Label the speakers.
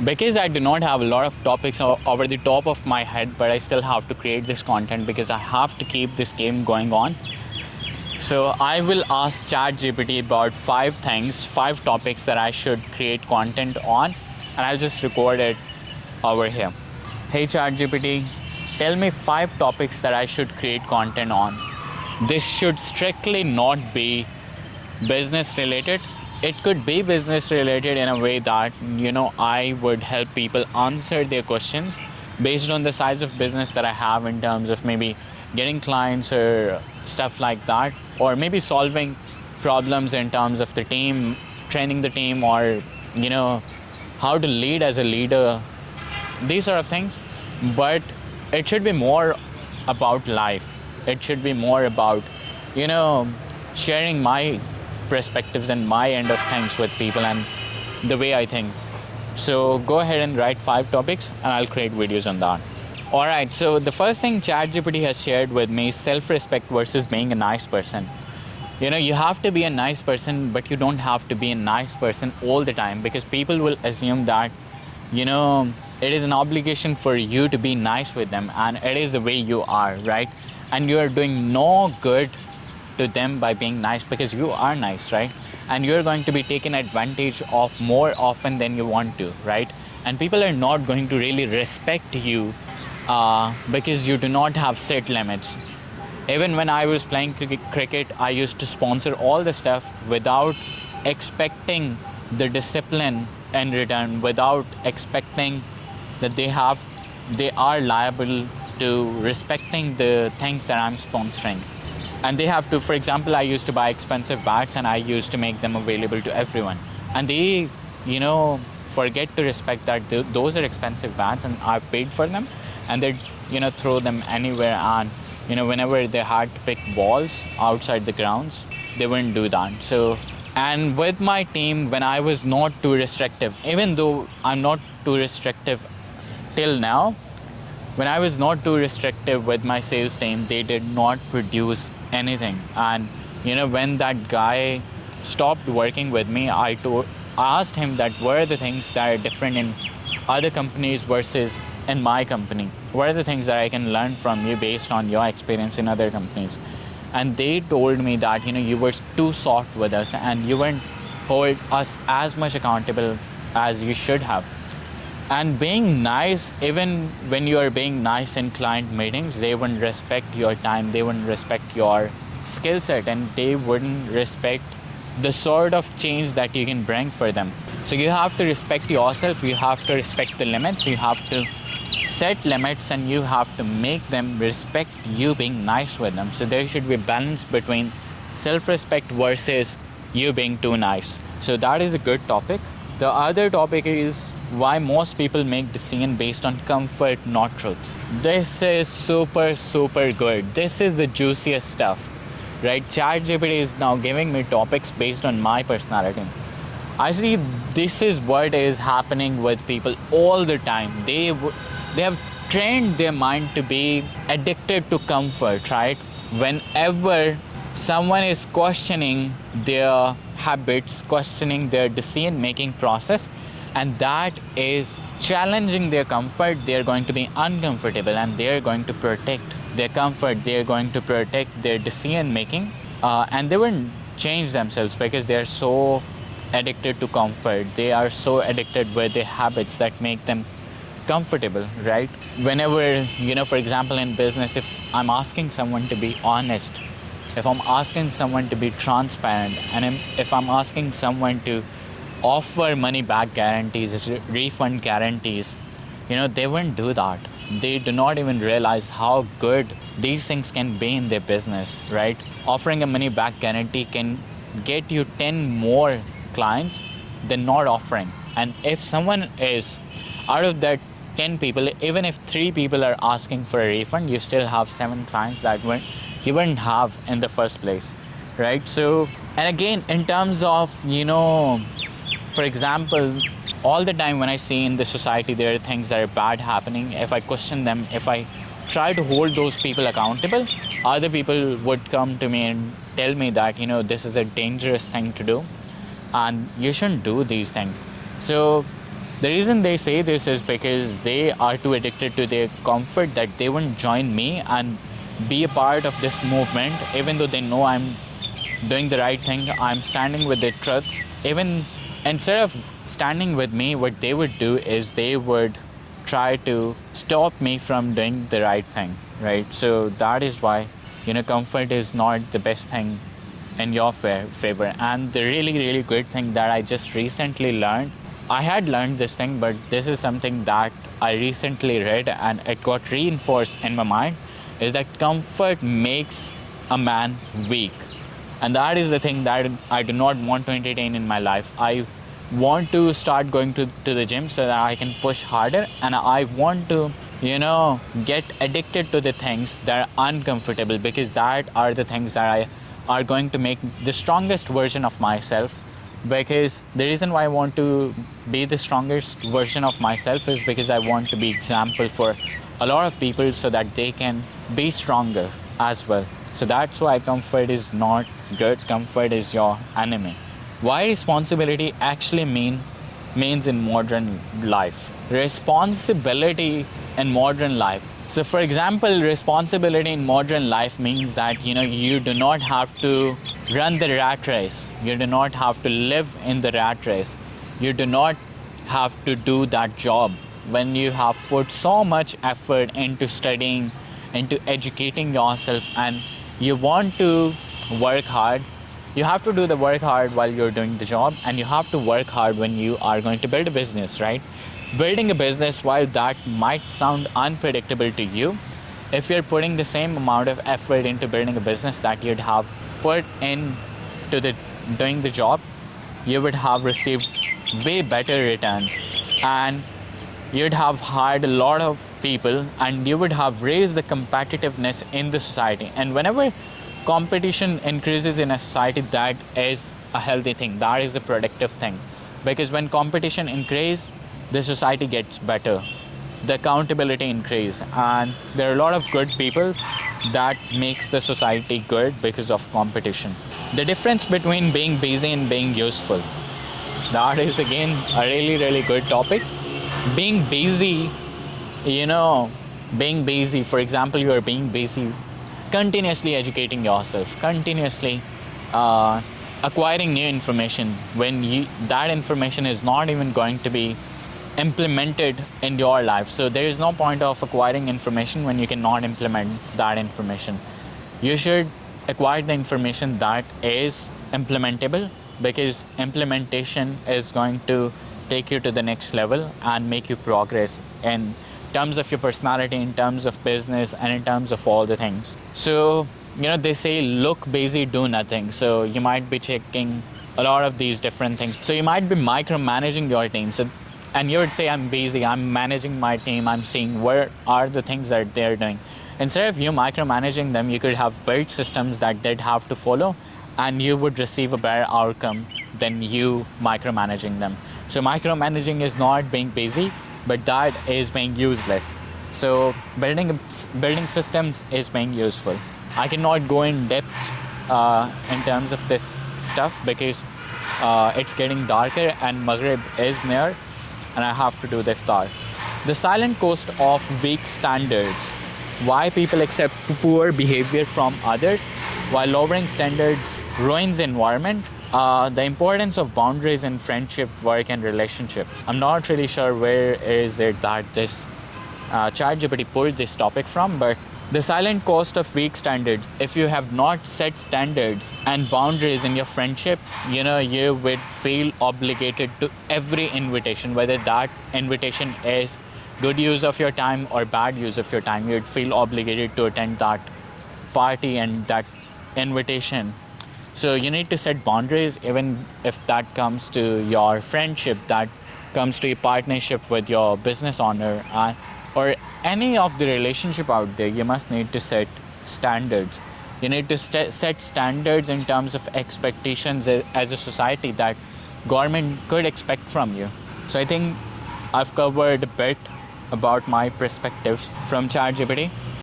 Speaker 1: Because I do not have a lot of topics over the top of my head, but I still have to create this content because I have to keep this game going on. So I will ask ChatGPT about 5 things, 5 topics that I should create content on, and I'll just record it over here. Hey ChatGPT, tell me 5 topics that I should create content on. This should strictly not be business related. It could be business related in a way that I would help people answer their questions based on the size of business that I have, in terms of maybe getting clients or stuff like that, or maybe solving problems in terms of the team, training the team, or how to lead as a leader, these sort of things. But it should be more about life. It should be more about sharing my perspectives and my end of things with people and the way I think. So go ahead and write 5 topics and I'll create videos on that. Alright, so the first thing ChatGPT has shared with me is self-respect versus being a nice person. You have to be a nice person, but you don't have to be a nice person all the time, because people will assume that it is an obligation for you to be nice with them, and it is the way you are, right? And you are doing no good to them by being nice, because you are nice, right? And you're going to be taken advantage of more often than you want to, right? And people are not going to really respect you because you do not have set limits. Even when I was playing cricket, I used to sponsor all the stuff without expecting the discipline in return, without expecting that they are liable to respecting the things that I'm sponsoring. And they have to, for example, I used to buy expensive bats and I used to make them available to everyone. And they, forget to respect that those are expensive bats and I've paid for them, and they, throw them anywhere. And, whenever they had to pick balls outside the grounds, they wouldn't do that. So, and with my team, when I was not too restrictive, even though I'm not too restrictive till now, when I was not too restrictive with my sales team, they did not produce anything. And when that guy stopped working with me, I asked him that what are the things that are different in other companies versus in my company? What are the things that I can learn from you based on your experience in other companies? And they told me that you were too soft with us and you wouldn't hold us as much accountable as you should have. And being nice, even when you are being nice in client meetings, they wouldn't respect your time, they wouldn't respect your skill set, and they wouldn't respect the sort of change that you can bring for them. So you have to respect yourself, you have to respect the limits, you have to set limits, and you have to make them respect you being nice with them. So there should be a balance between self-respect versus you being too nice. So that is a good topic. The other topic is why most people make decisions based on comfort, not truth. This is super, super good. This is the juiciest stuff, right? ChatGPT is now giving me topics based on my personality. Actually, this is what is happening with people all the time. They have trained their mind to be addicted to comfort, right? Whenever someone is questioning their habits, questioning their decision-making process, and that is challenging their comfort, they're going to be uncomfortable and they're going to protect their comfort, they're going to protect their decision-making, and they won't change themselves because they're so addicted to comfort. They are so addicted with their habits that make them comfortable, right? Whenever, for example, in business, if I'm asking someone to be honest, if I'm asking someone to be transparent, and if I'm asking someone to offer money back guarantees, refund guarantees, they won't do that. They do not even realize how good these things can be in their business, right? Offering a money back guarantee can get you 10 more clients than not offering. And if someone is, out of that 10 people, even if 3 people are asking for a refund, you still have 7 clients that you wouldn't have in the first place, right? So, and again, in terms of, for example, all the time when I see in the society there are things that are bad happening, if I question them, if I try to hold those people accountable, other people would come to me and tell me that, this is a dangerous thing to do and you shouldn't do these things. So The reason they say this is because they are too addicted to their comfort that they won't join me and be a part of this movement, even though they know I'm doing the right thing, I'm standing with the truth. Even instead of standing with me, what they would do is they would try to stop me from doing the right thing, right? So that is why, comfort is not the best thing in your favor. And the really, really good thing that I just recently learned, I had learned this thing, but this is something that I recently read and it got reinforced in my mind, is that comfort makes a man weak. And that is the thing that I do not want to entertain in my life. I want to start going to the gym so that I can push harder, and I want to, get addicted to the things that are uncomfortable, because that are the things that are going to make the strongest version of myself. Because the reason why I want to be the strongest version of myself is because I want to be example for a lot of people so that they can be stronger as well. So that's why comfort is not good. Comfort is your enemy. Why responsibility actually means in modern life. Responsibility in modern life. So for example, responsibility in modern life means that you do not have to run the rat race. You do not have to live in the rat race. You do not have to do that job when you have put so much effort into studying, into educating yourself, and you want to work hard. You have to do the work hard while you're doing the job, and you have to work hard when you are going to build a business, right? Building a business, while that might sound unpredictable to you, if you're putting the same amount of effort into building a business that you'd have put into doing the job, you would have received way better returns, and you'd have hired a lot of people, and you would have raised the competitiveness in the society. And whenever competition increases in a society, that is a healthy thing, that is a productive thing. Because when competition increases, the society gets better, the accountability increase, and there are a lot of good people that makes the society good because of competition. The difference between being busy and being useful, that is again a really, really good topic. Being busy, for example, you are being busy continuously educating yourself, continuously acquiring new information, when that information is not even going to be implemented in your life. So there is no point of acquiring information when you cannot implement that information. You should acquire the information that is implementable, because implementation is going to take you to the next level and make you progress in terms of your personality, in terms of business, and in terms of all the things. So, they say look busy, do nothing. So you might be checking a lot of these different things. So you might be micromanaging your team. And you would say, I'm busy, I'm managing my team, I'm seeing where are the things that they're doing. Instead of you micromanaging them, you could have built systems that they'd have to follow, and you would receive a better outcome than you micromanaging them. So micromanaging is not being busy, but that is being useless. So building systems is being useful. I cannot go in depth in terms of this stuff, because it's getting darker and Maghrib is near, and I have to do the iftar. The silent cost of weak standards. Why people accept poor behavior from others while lowering standards ruins environment. The importance of boundaries in friendship, work, and relationships. I'm not really sure where is it that this ChatGPT pulled this topic from, but the silent cost of weak standards. If you have not set standards and boundaries in your friendship, you would feel obligated to every invitation, whether that invitation is good use of your time or bad use of your time. You'd feel obligated to attend that party and that invitation. So you need to set boundaries, even if that comes to your friendship, that comes to your partnership with your business owner, or any of the relationship out there. You must need to set standards. You need to set standards in terms of expectations as a society that government could expect from you. So I think I've covered a bit about my perspectives from ChatGPT.